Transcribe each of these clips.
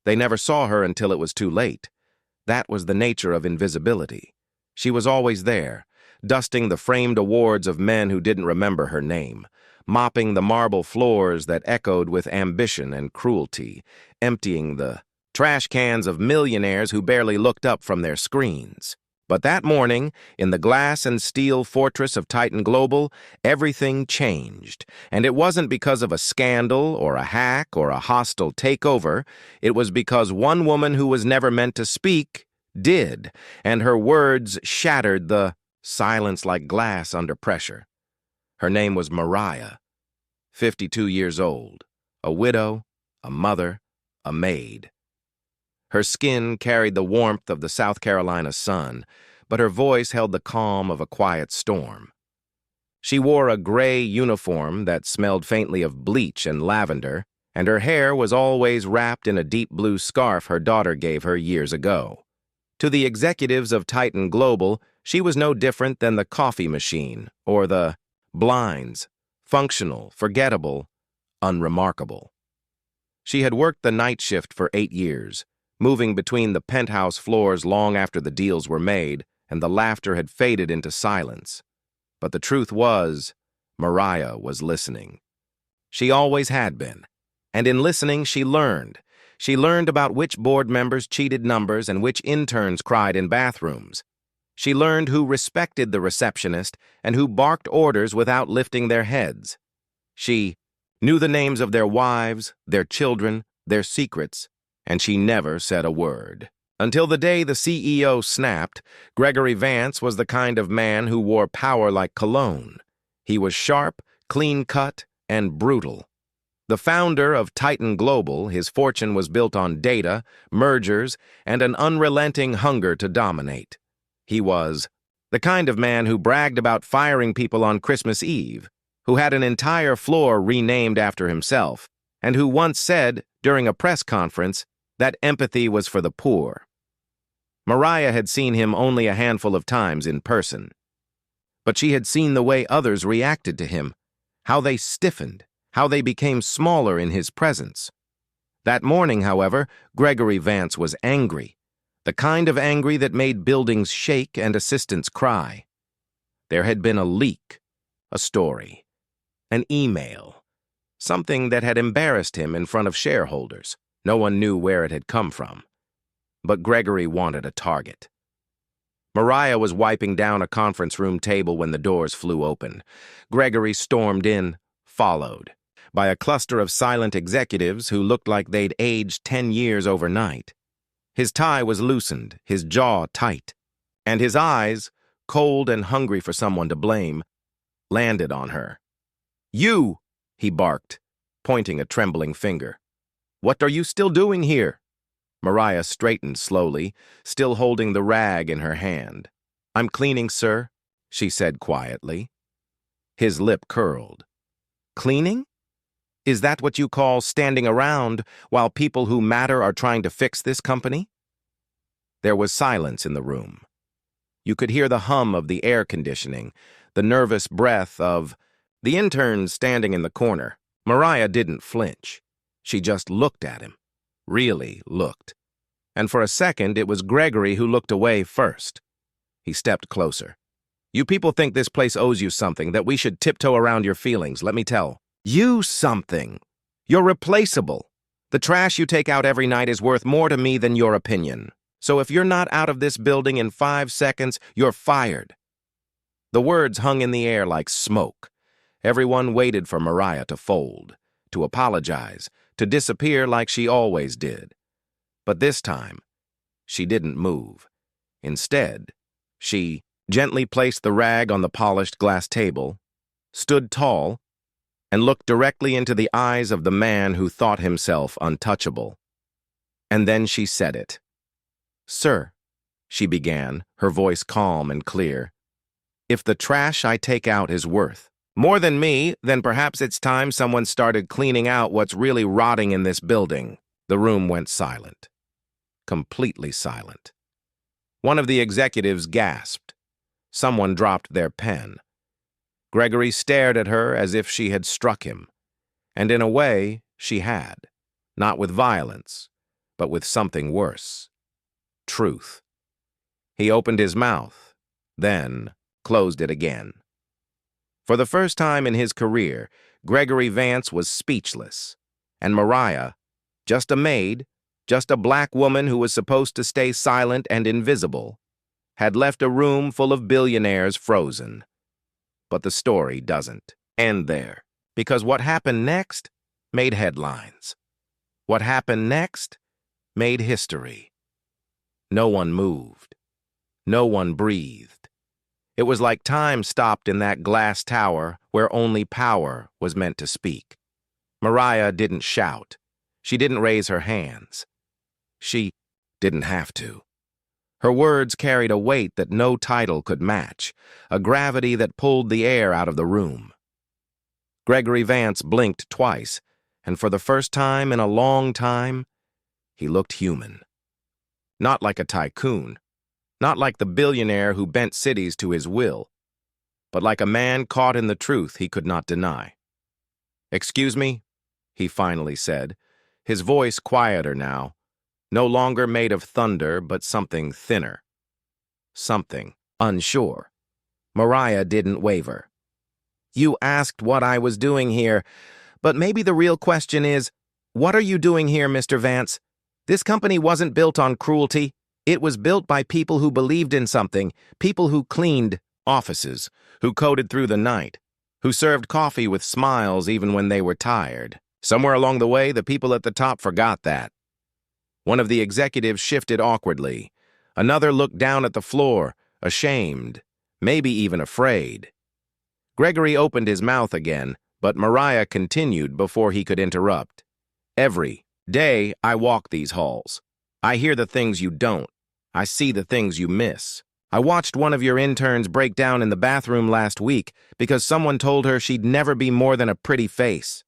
They never saw her until it was too late. That was the nature of invisibility. She was always there, dusting the framed awards of men who didn't remember her name, mopping the marble floors that echoed with ambition and cruelty, emptying the trash cans of millionaires who barely looked up from their screens. But that morning, in the glass and steel fortress of Titan Global, everything changed. And it wasn't because of a scandal or a hack or a hostile takeover. It was because one woman who was never meant to speak did, and her words shattered the silence like glass under pressure. Her name was Mariah, 52 years old, a widow, a mother, a maid. Her skin carried the warmth of the South Carolina sun, but her voice held the calm of a quiet storm. She wore a gray uniform that smelled faintly of bleach and lavender, and her hair was always wrapped in a deep blue scarf her daughter gave her years ago. To the executives of Titan Global, she was no different than the coffee machine or the blinds, functional, forgettable, unremarkable. She had worked the night shift for 8 years, moving between the penthouse floors long after the deals were made, and the laughter had faded into silence. But the truth was, Mariah was listening. She always had been. And in listening, she learned. She learned about which board members cheated numbers and which interns cried in bathrooms. She learned who respected the receptionist and who barked orders without lifting their heads. She knew the names of their wives, their children, their secrets, and she never said a word. Until the day the CEO snapped, Gregory Vance was the kind of man who wore power like cologne. He was sharp, clean-cut, and brutal. The founder of Titan Global, his fortune was built on data, mergers, and an unrelenting hunger to dominate. He was the kind of man who bragged about firing people on Christmas Eve, who had an entire floor renamed after himself, and who once said, during a press conference, that empathy was for the poor. Mariah had seen him only a handful of times in person, but she had seen the way others reacted to him, how they stiffened, how they became smaller in his presence. That morning, however, Gregory Vance was angry, the kind of angry that made buildings shake and assistants cry. There had been a leak, a story, an email, something that had embarrassed him in front of shareholders. No one knew where it had come from. But Gregory wanted a target. Mariah was wiping down a conference room table when the doors flew open. Gregory stormed in, followed by a cluster of silent executives who looked like they'd aged 10 years overnight. His tie was loosened, his jaw tight, and his eyes, cold and hungry for someone to blame, landed on her. "You!" he barked, pointing a trembling finger. "What are you still doing here?" Mariah straightened slowly, still holding the rag in her hand. "I'm cleaning, sir," she said quietly. His lip curled. "Cleaning? Is that what you call standing around while people who matter are trying to fix this company?" There was silence in the room. You could hear the hum of the air conditioning, the nervous breath of the interns standing in the corner. Mariah didn't flinch. She just looked at him. Really looked. And for a second, it was Gregory who looked away first. He stepped closer. "You people think this place owes you something, that we should tiptoe around your feelings, let me tell you something. You're replaceable. The trash you take out every night is worth more to me than your opinion. So if you're not out of this building in 5 seconds, you're fired." The words hung in the air like smoke. Everyone waited for Mariah to fold, to apologize, to disappear like she always did. But this time, she didn't move. Instead, she gently placed the rag on the polished glass table, stood tall, and looked directly into the eyes of the man who thought himself untouchable. And then she said it. "Sir," she began, her voice calm and clear, "if the trash I take out is worth more than me, then perhaps it's time someone started cleaning out what's really rotting in this building." The room went silent. Completely silent. One of the executives gasped. Someone dropped their pen. Gregory stared at her as if she had struck him. And in a way, she had. Not with violence, but with something worse. Truth. He opened his mouth, then closed it again. For the first time in his career, Gregory Vance was speechless, and Mariah, just a maid, just a black woman who was supposed to stay silent and invisible, had left a room full of billionaires frozen. But the story doesn't end there, because what happened next made headlines. What happened next made history. No one moved. No one breathed. It was like time stopped in that glass tower where only power was meant to speak. Mariah didn't shout. She didn't raise her hands. She didn't have to. Her words carried a weight that no title could match, a gravity that pulled the air out of the room. Gregory Vance blinked twice, and for the first time in a long time, he looked human. Not like a tycoon, not like the billionaire who bent cities to his will, but like a man caught in the truth he could not deny. "Excuse me," he finally said, his voice quieter now, no longer made of thunder but something thinner. Something unsure. Mariah didn't waver. "You asked what I was doing here, but maybe the real question is, what are you doing here, Mr. Vance? This company wasn't built on cruelty. It was built by people who believed in something, people who cleaned offices, who coded through the night, who served coffee with smiles even when they were tired. Somewhere along the way, the people at the top forgot that." One of the executives shifted awkwardly. Another looked down at the floor, ashamed, maybe even afraid. Gregory opened his mouth again, but Mariah continued before he could interrupt. "Every day I walk these halls. I hear the things you don't. I see the things you miss. I watched one of your interns break down in the bathroom last week because someone told her she'd never be more than a pretty face.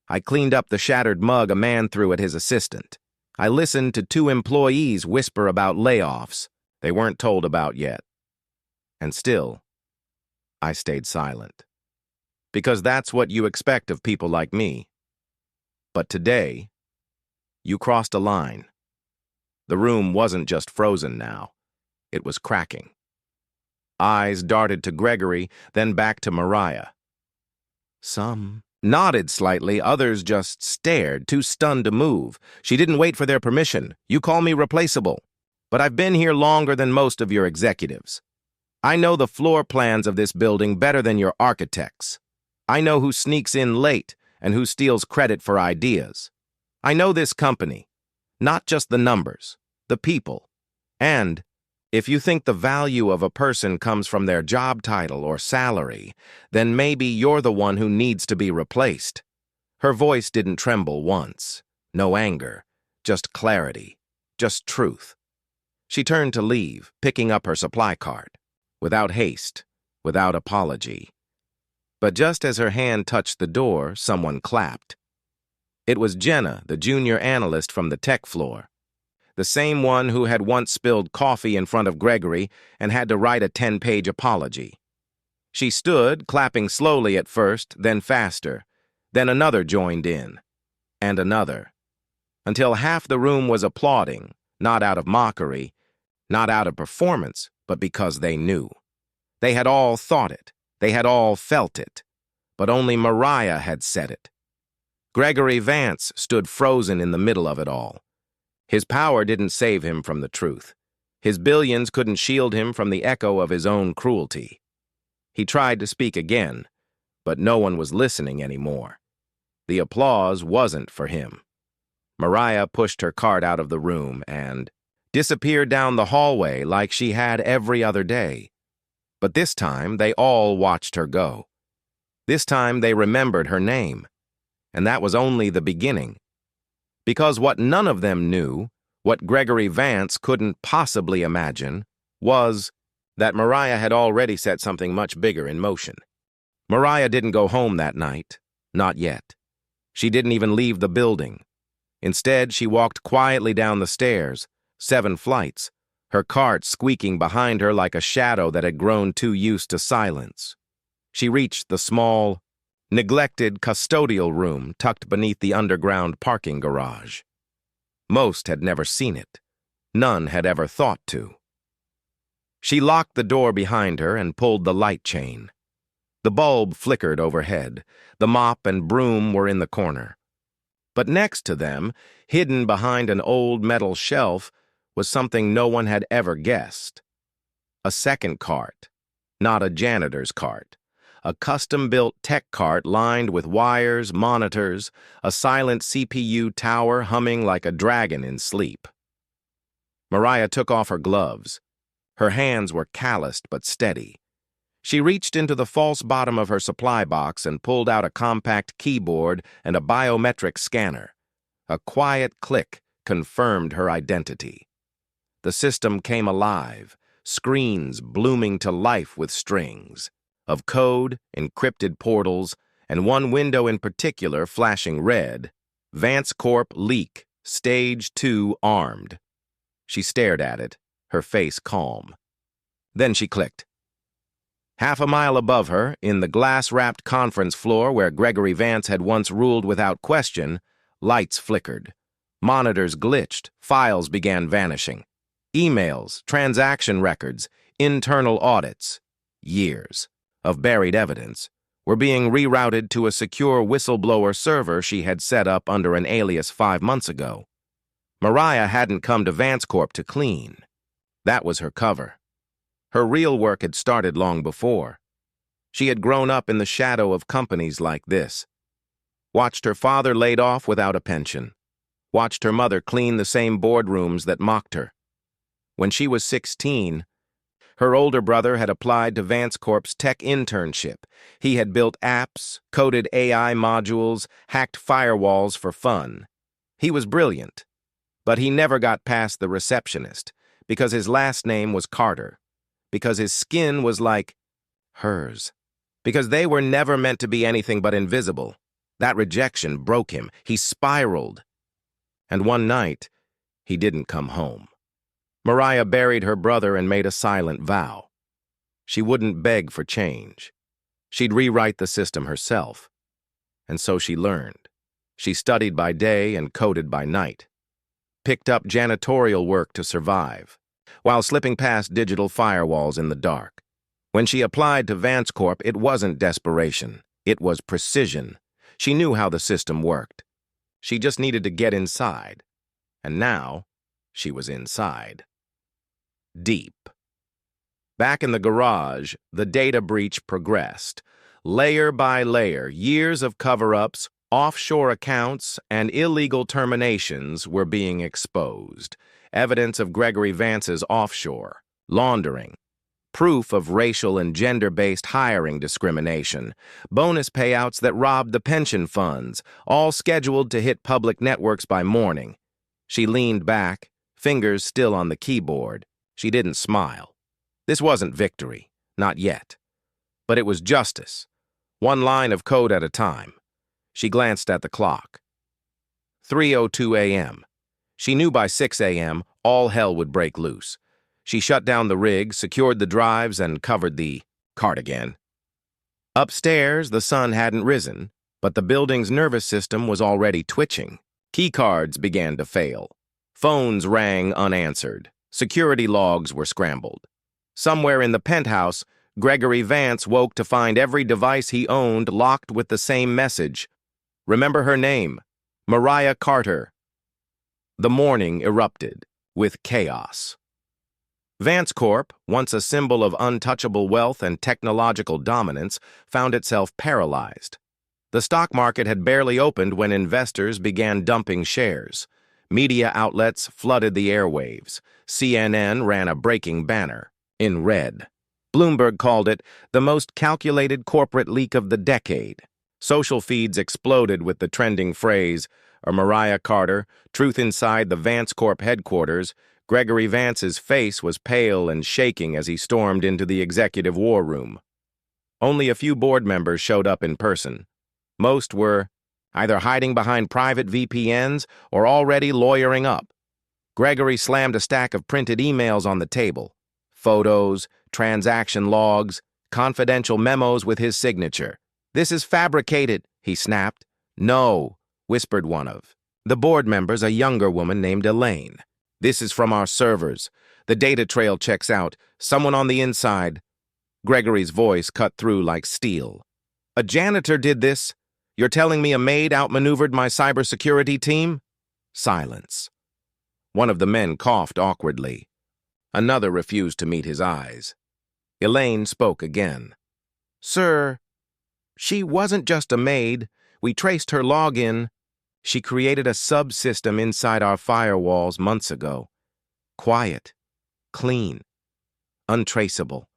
I cleaned up the shattered mug a man threw at his assistant. I listened to 2 employees whisper about layoffs they weren't told about yet. And still, I stayed silent. Because that's what you expect of people like me. But today, you crossed a line. The room wasn't just frozen now. It was cracking. Eyes darted to Gregory, then back to Mariah. Some nodded slightly, others just stared, too stunned to move. "She didn't wait for their permission. You call me replaceable. But I've been here longer than most of your executives. I know the floor plans of this building better than your architects. I know who sneaks in late and who steals credit for ideas. I know this company. Not just the numbers, the people. And if you think the value of a person comes from their job title or salary, then maybe you're the one who needs to be replaced." Her voice didn't tremble once. No anger, just clarity, just truth. She turned to leave, picking up her supply cart, without haste, without apology. But just as her hand touched the door, someone clapped. It was Jenna, the junior analyst from the tech floor. The same one who had once spilled coffee in front of Gregory and had to write a 10-page apology. She stood, clapping slowly at first, then faster. Then another joined in. And another. Until half the room was applauding, not out of mockery, not out of performance, but because they knew. They had all thought it. They had all felt it. But only Mariah had said it. Gregory Vance stood frozen in the middle of it all. His power didn't save him from the truth. His billions couldn't shield him from the echo of his own cruelty. He tried to speak again, but no one was listening anymore. The applause wasn't for him. Mariah pushed her cart out of the room and disappeared down the hallway like she had every other day. But this time, they all watched her go. This time, they remembered her name. And that was only the beginning. Because what none of them knew, what Gregory Vance couldn't possibly imagine, was that Mariah had already set something much bigger in motion. Mariah didn't go home that night, not yet. She didn't even leave the building. Instead, she walked quietly down the stairs, 7 flights, her cart squeaking behind her like a shadow that had grown too used to silence. She reached the small, neglected custodial room tucked beneath the underground parking garage. Most had never seen it. None had ever thought to. She locked the door behind her and pulled the light chain. The bulb flickered overhead. The mop and broom were in the corner. But next to them, hidden behind an old metal shelf, was something no one had ever guessed. A second cart. Not a janitor's cart. A custom-built tech cart lined with wires, monitors, a silent CPU tower humming like a dragon in sleep. Mariah took off her gloves. Her hands were calloused but steady. She reached into the false bottom of her supply box and pulled out a compact keyboard and a biometric scanner. A quiet click confirmed her identity. The system came alive, screens blooming to life with strings of code, encrypted portals, and one window in particular flashing red. Vance Corp leak, stage 2 armed. She stared at it, her face calm. Then she clicked. Half a mile above her, in the glass-wrapped conference floor where Gregory Vance had once ruled without question, lights flickered. Monitors glitched, files began vanishing. Emails, transaction records, internal audits, years of buried evidence, were being rerouted to a secure whistleblower server she had set up under an alias 5 months ago. Mariah hadn't come to Vance Corp to clean. That was her cover. Her real work had started long before. She had grown up in the shadow of companies like this. Watched her father laid off without a pension. Watched her mother clean the same boardrooms that mocked her. When she was 16, her older brother had applied to Vance Corp's tech internship. He had built apps, coded AI modules, hacked firewalls for fun. He was brilliant, but he never got past the receptionist because his last name was Carter, because his skin was like hers, because they were never meant to be anything but invisible. That rejection broke him. He spiraled. And one night, he didn't come home. Mariah buried her brother and made a silent vow. She wouldn't beg for change. She'd rewrite the system herself. And so she learned. She studied by day and coded by night. Picked up janitorial work to survive, while slipping past digital firewalls in the dark. When she applied to Vance Corp, it wasn't desperation. It was precision. She knew how the system worked. She just needed to get inside. And now, she was inside. Deep. Back in the garage, the data breach progressed. Layer by layer, years of cover-ups, offshore accounts, and illegal terminations were being exposed. Evidence of Gregory Vance's offshore, laundering, proof of racial and gender-based hiring discrimination, bonus payouts that robbed the pension funds, all scheduled to hit public networks by morning. She leaned back, fingers still on the keyboard. She didn't smile. This wasn't victory, not yet. But it was justice, one line of code at a time. She glanced at the clock. 3:02 a.m. She knew by 6 a.m. all hell would break loose. She shut down the rig, secured the drives, and covered the cart again. Upstairs, the sun hadn't risen, but the building's nervous system was already twitching. Keycards began to fail. Phones rang unanswered. Security logs were scrambled. Somewhere in the penthouse, Gregory Vance woke to find every device he owned locked with the same message. Remember her name, Mariah Cartera. The morning erupted with chaos. Vance Corp, once a symbol of untouchable wealth and technological dominance, found itself paralyzed. The stock market had barely opened when investors began dumping shares. Media outlets flooded the airwaves. CNN ran a breaking banner, in red. Bloomberg called it the most calculated corporate leak of the decade. Social feeds exploded with the trending phrase, Mariah Cartera, truth inside the Vance Corp headquarters. Gregory Vance's face was pale and shaking as he stormed into the executive war room. Only a few board members showed up in person. Most were either hiding behind private VPNs or already lawyering up. Gregory slammed a stack of printed emails on the table. Photos, transaction logs, confidential memos with his signature. "This is fabricated," he snapped. "No," whispered one of The board member's a younger woman named Elaine. This is from our servers. The data trail checks out. Someone on the inside. Gregory's voice cut through like steel. A janitor did this? You're telling me a maid outmaneuvered my cybersecurity team? Silence. One of the men coughed awkwardly. Another refused to meet his eyes. Elaine spoke again. Sir, she wasn't just a maid. We traced her login. She created a subsystem inside our firewalls months ago. Quiet, clean, untraceable.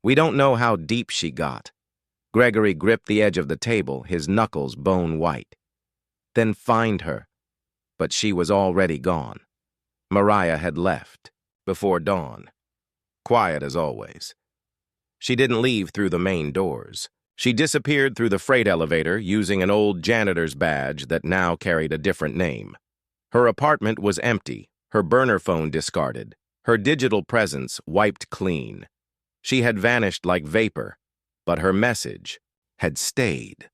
We don't know how deep she got. Gregory gripped the edge of the table, his knuckles bone white. Then find her. But she was already gone. Mariah had left, before dawn. Quiet as always. She didn't leave through the main doors. She disappeared through the freight elevator using an old janitor's badge that now carried a different name. Her apartment was empty, her burner phone discarded, her digital presence wiped clean. She had vanished like vapor, but her message had stayed.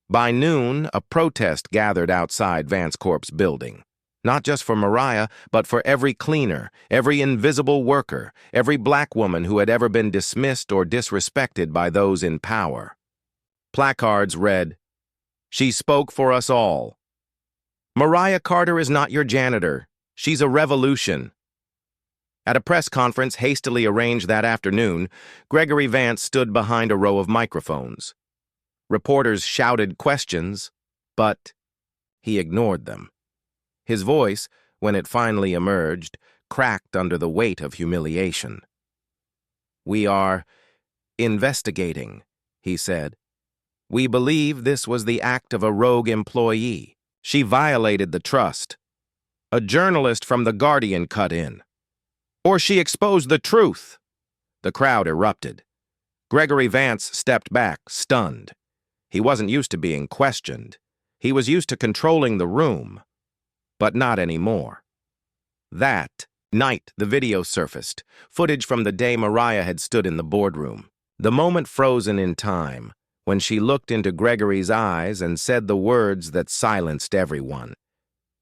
By noon, a protest gathered outside Vance Corp's building. Not just for Mariah, but for every cleaner, every invisible worker, every black woman who had ever been dismissed or disrespected by those in power. Placards read, "She spoke for us all." Mariah Carter is not your janitor. She's a revolution. At a press conference hastily arranged that afternoon, Gregory Vance stood behind a row of microphones. Reporters shouted questions, but he ignored them. His voice, when it finally emerged, cracked under the weight of humiliation. "We are investigating," he said. "We believe this was the act of a rogue employee. She violated the trust. A journalist from The Guardian cut in. Or she exposed the truth." The crowd erupted. Gregory Vance stepped back, stunned. He wasn't used to being questioned. He was used to controlling the room. But not anymore. That night, the video surfaced, footage from the day Mariah had stood in the boardroom. The moment frozen in time, when she looked into Gregory's eyes and said the words that silenced everyone.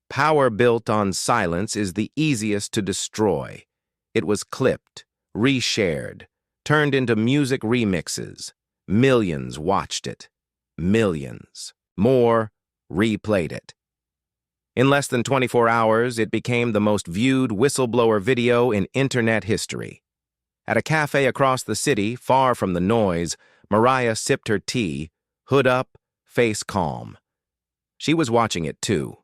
Power built on silence is the easiest to destroy. It was clipped, reshared, turned into music remixes. Millions watched it. Millions. More replayed it. In less than 24 hours, it became the most viewed whistleblower video in internet history. At a cafe across the city, far from the noise, Mariah sipped her tea, hood up, face calm. She was watching it too.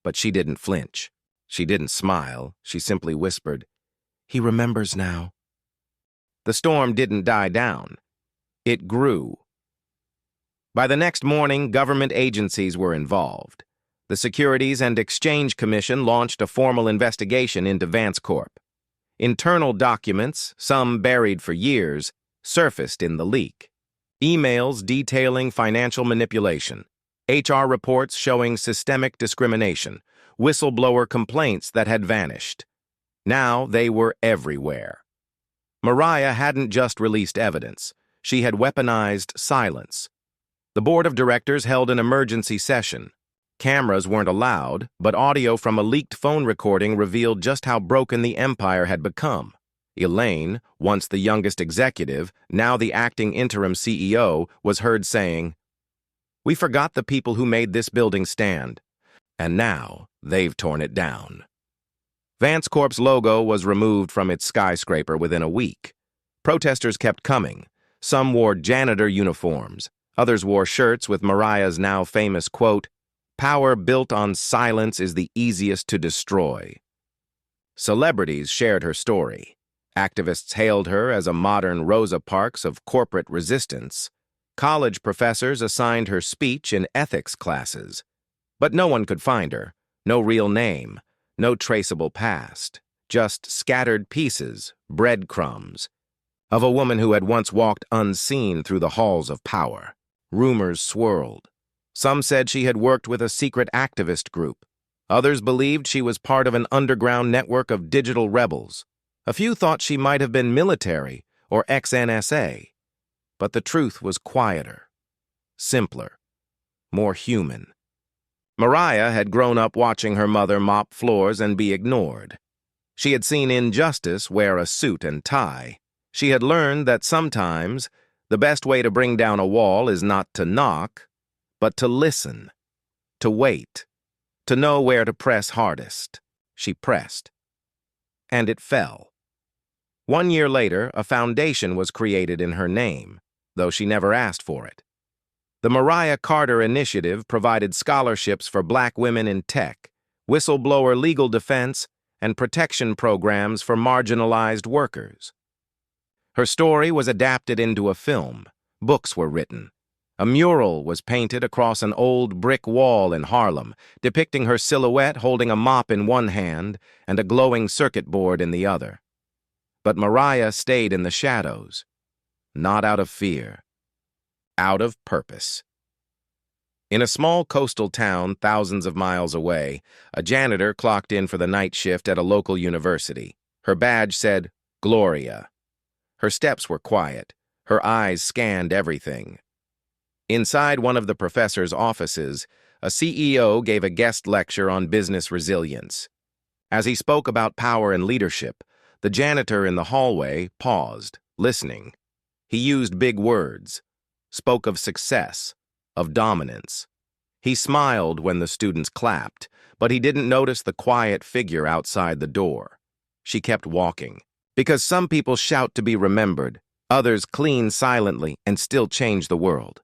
But she didn't flinch. She didn't smile. She simply whispered, "He remembers now." The storm didn't die down. It grew. By the next morning, government agencies were involved. The Securities and Exchange Commission launched a formal investigation into Vance Corp. Internal documents, some buried for years, surfaced in the leak. Emails detailing financial manipulation, HR reports showing systemic discrimination, whistleblower complaints that had vanished. Now they were everywhere. Mariah hadn't just released evidence. She had weaponized silence. The board of directors held an emergency session. Cameras weren't allowed, but audio from a leaked phone recording revealed just how broken the empire had become. Elaine, once the youngest executive, now the acting interim CEO, was heard saying, "We forgot the people who made this building stand, and now they've torn it down." Vance Corp's logo was removed from its skyscraper within a week. Protesters kept coming. Some wore janitor uniforms. Others wore shirts with Mariah's now famous quote, "Power built on silence is the easiest to destroy." Celebrities shared her story. Activists hailed her as a modern Rosa Parks of corporate resistance. College professors assigned her speech in ethics classes. But no one could find her. No real name. No traceable past. Just scattered pieces, breadcrumbs, of a woman who had once walked unseen through the halls of power. Rumors swirled. Some said she had worked with a secret activist group. Others believed she was part of an underground network of digital rebels. A few thought she might have been military or ex-NSA. But the truth was quieter, simpler, more human. Mariah had grown up watching her mother mop floors and be ignored. She had seen injustice wear a suit and tie. She had learned that sometimes the best way to bring down a wall is not to knock, but to listen, to wait, to know where to press hardest. She pressed, and it fell. 1 year later, a foundation was created in her name, though she never asked for it. The Mariah Cartera Initiative provided scholarships for Black women in tech, whistleblower legal defense, and protection programs for marginalized workers. Her story was adapted into a film. Books were written. A mural was painted across an old brick wall in Harlem, depicting her silhouette holding a mop in one hand and a glowing circuit board in the other. But Mariah stayed in the shadows, not out of fear, out of purpose. In a small coastal town thousands of miles away, a janitor clocked in for the night shift at a local university. Her badge said, Gloria. Her steps were quiet. Her eyes scanned everything. Inside one of the professor's offices, a CEO gave a guest lecture on business resilience. As he spoke about power and leadership, the janitor in the hallway paused, listening. He used big words, spoke of success, of dominance. He smiled when the students clapped, but he didn't notice the quiet figure outside the door. She kept walking. Because some people shout to be remembered, others clean silently and still change the world.